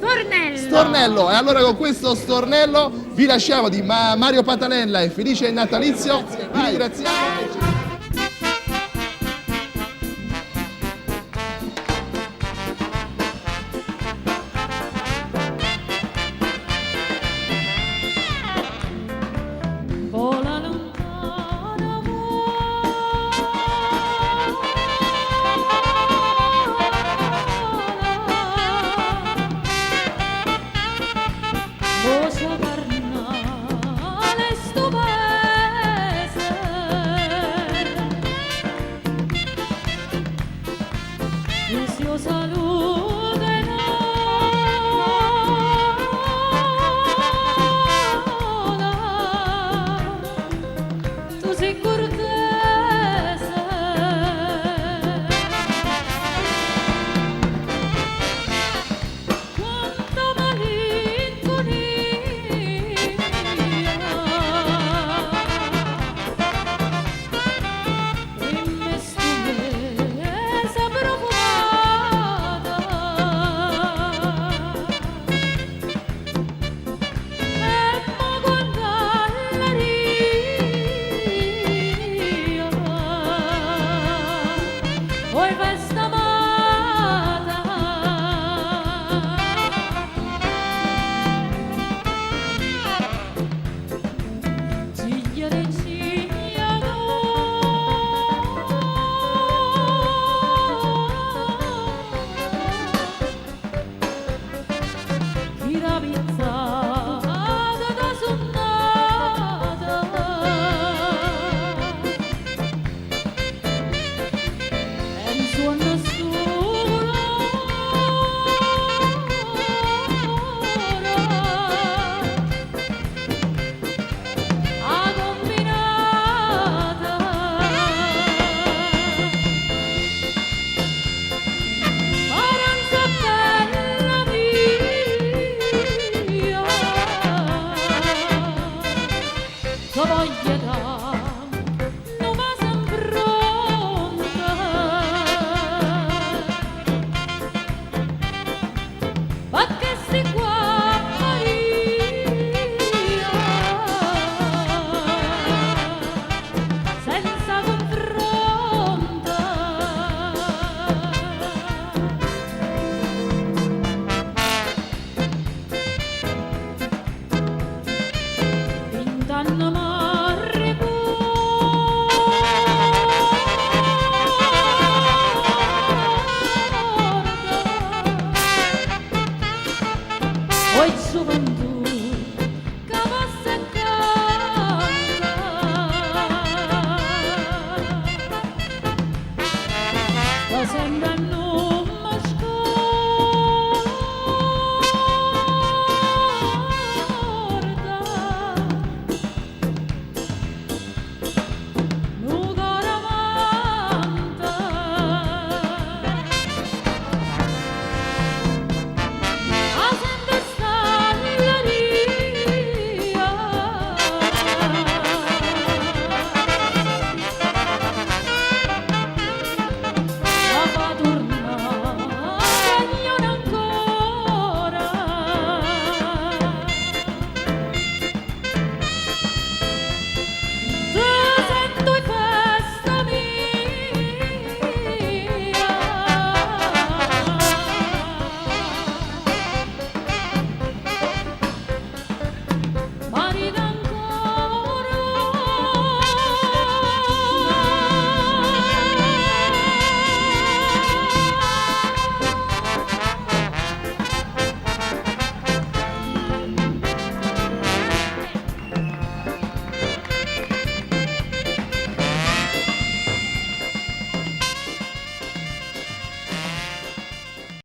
Stornello. Stornello. E allora con questo stornello vi lasciamo di Mario Patanella e felice natalizio. Vi ringraziamo. Vola lontana, voce carnale stupese, Lucio saluterà, tu sei cortese, quanta malinconia, in me stupesa profumata, e mo guarda all'aria, oi festa amata, ciglia di ciglia chi la pizzata da sonnata, e un suono scuro a combinata, paranza bella mia, tua voglia non mi s'affronta, perché sei qua Maria, senza confronto. Intanto m'arrivo, oi gioventù